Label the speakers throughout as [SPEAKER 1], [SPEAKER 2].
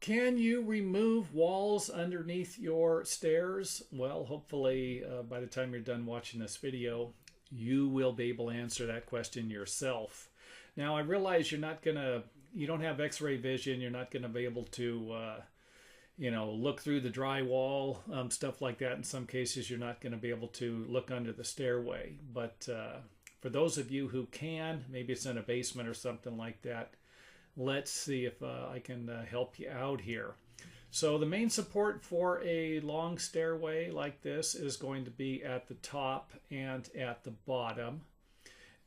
[SPEAKER 1] Can you remove walls underneath your stairs? Well, hopefully by the time you're done watching this video, you will be able to answer that question yourself. Now, I realize you don't have x-ray vision. You're not going to be able to, look through the drywall, stuff like that. In some cases, you're not going to be able to look under the stairway. But for those of you who can, maybe it's in a basement or something like that, let's see if I can help you out here. So the main support for a long stairway like this is going to be at the top and at the bottom.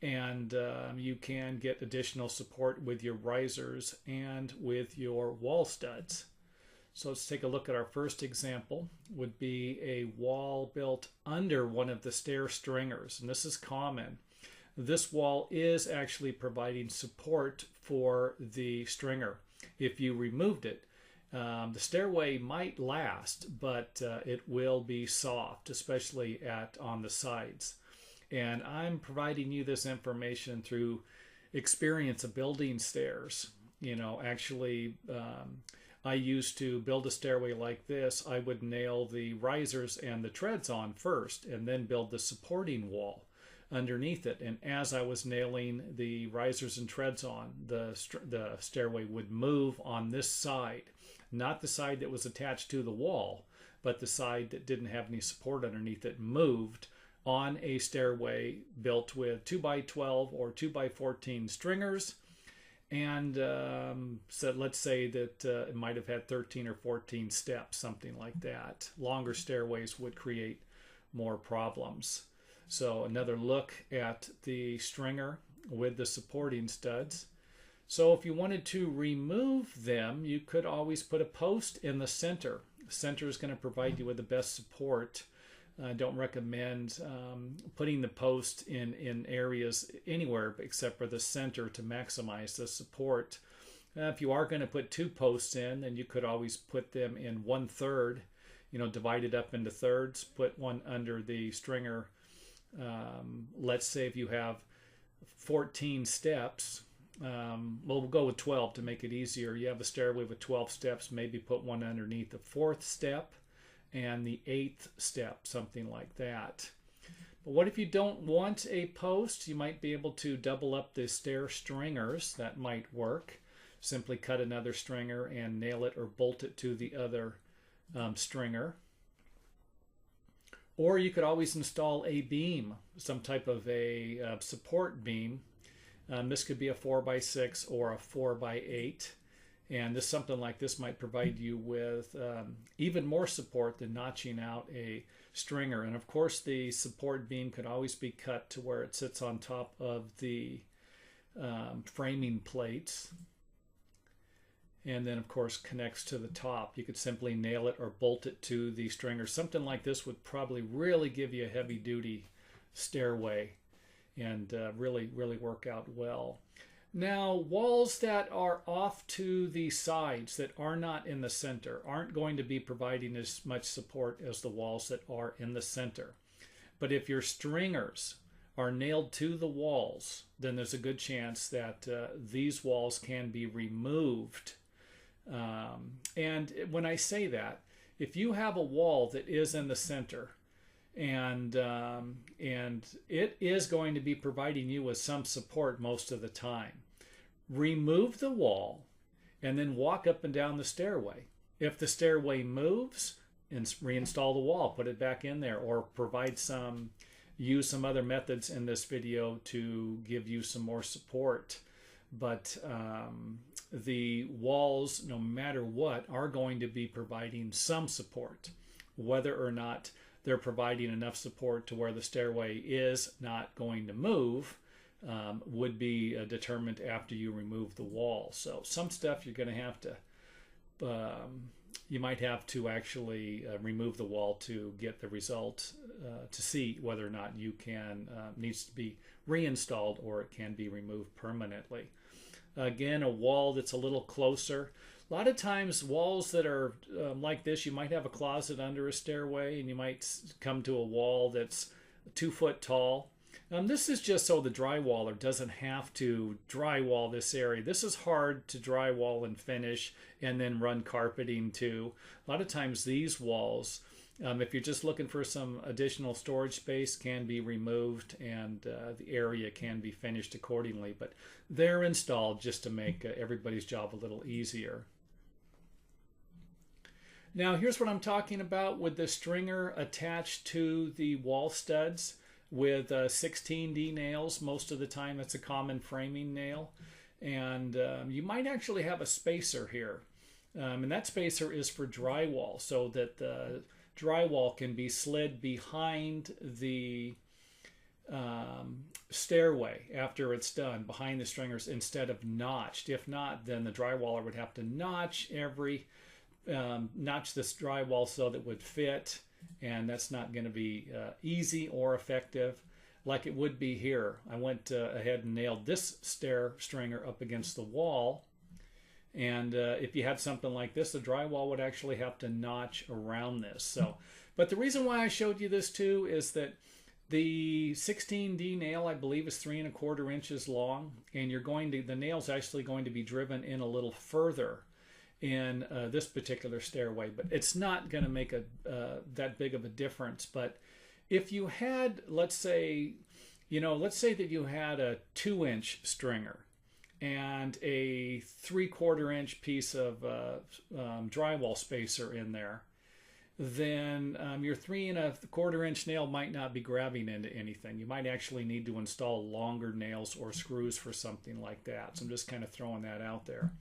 [SPEAKER 1] And you can get additional support with your risers and with your wall studs. So let's take a look at our first example. Would be a wall built under one of the stair stringers. And this is common. This wall is actually providing support for the stringer. If you removed it, the stairway might last, but it will be soft, especially on the sides. And I'm providing you this information through experience of building stairs. I used to build a stairway like this. I would nail the risers and the treads on first and then build the supporting wall underneath it. And as I was nailing the risers and treads on, the stairway would move on this side, not the side that was attached to the wall, but the side that didn't have any support underneath it moved on a stairway built with 2x12 or 2x14 stringers. And so let's say that it might have had 13 or 14 steps, something like that. Longer stairways would create more problems. So another look at the stringer with the supporting studs. So if you wanted to remove them, you could always put a post in the center. The center is going to provide you with the best support. I don't recommend putting the post in areas anywhere except for the center to maximize the support. If you are going to put two posts in, then you could always put them in 1/3, divide it up into thirds, put one under the stringer. Let's say if you have 14 steps, we'll go with 12 to make it easier. You have a stairway with 12 steps, maybe put one underneath the 4th step and the 8th step, something like that. But what if you don't want a post? You might be able to double up the stair stringers. That might work. Simply cut another stringer and nail it or bolt it to the other stringer. Or you could always install a beam, some type of a support beam. This could be a 4x6 or a 4x8. And something like this might provide you with even more support than notching out a stringer. And of course, the support beam could always be cut to where it sits on top of the framing plates. And then, of course, connects to the top. You could simply nail it or bolt it to the stringer. Something like this would probably really give you a heavy-duty stairway and really work out well. Now, walls that are off to the sides that are not in the center aren't going to be providing as much support as the walls that are in the center. But if your stringers are nailed to the walls, then there's a good chance that these walls can be removed. And when I say that, if you have a wall that is in the center and it is going to be providing you with some support most of the time, remove the wall and then walk up and down the stairway. If the stairway moves, reinstall the wall, put it back in there, or use some other methods in this video to give you some more support. But the walls, no matter what, are going to be providing some support. Whether or not they're providing enough support to where the stairway is not going to move would be determined after you remove the wall. So some stuff you're going to have to, you might have to actually remove the wall to get the result to see whether or not you needs to be reinstalled or it can be removed permanently. Again, a wall that's a little closer. A lot of times walls that are like this, you might have a closet under a stairway and you might come to a wall that's 2 foot tall. This is just so the drywaller doesn't have to drywall this area. This is hard to drywall and finish and then run carpeting too. A lot of times these walls, if you're just looking for some additional storage space, can be removed and the area can be finished accordingly. But they're installed just to make everybody's job a little easier. Now here's what I'm talking about with the stringer attached to the wall studs with 16D nails. Most of the time that's a common framing nail. And you might actually have a spacer here. And that spacer is for drywall, so that the drywall can be slid behind the stairway after it's done, behind the stringers, instead of notched. If not, then the drywaller would have to notch this drywall so that it would fit, and that's not going to be easy or effective like it would be here. I went ahead and nailed this stair stringer up against the wall, and if you had something like this, the drywall would actually have to notch around this. So, but the reason why I showed you this too is that the 16D nail, I believe, is 3¼ inches long, and the nail's actually going to be driven in a little further in this particular stairway, but it's not going to make that big of a difference. But if you had, let's say that you had a 2-inch stringer and a 3/4 inch piece of drywall spacer in there, then your 3¼ inch nail might not be grabbing into anything. You might actually need to install longer nails or screws for something like that. So I'm just kind of throwing that out there.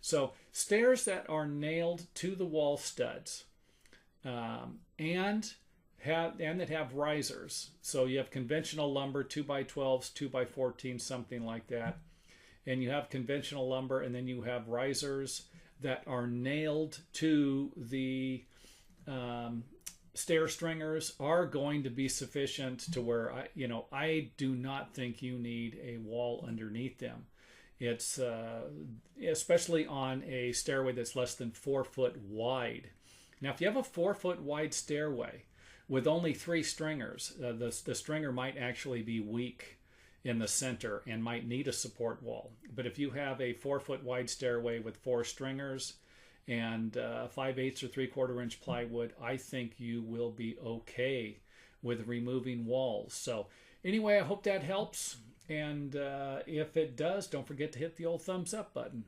[SPEAKER 1] So stairs that are nailed to the wall studs and that have risers. So you have conventional lumber, 2x12s, 2x14, something like that. And you have conventional lumber, and then you have risers that are nailed to the stair stringers are going to be sufficient to where I do not think you need a wall underneath them. It's especially on a stairway that's less than 4 foot wide. Now, if you have a 4 foot wide stairway with only 3 stringers, the stringer might actually be weak in the center and might need a support wall. But if you have a 4 foot wide stairway with 4 stringers and 5/8 or 3/4 inch plywood, I think you will be okay with removing walls. So anyway, I hope that helps. And if it does, don't forget to hit the old thumbs up button.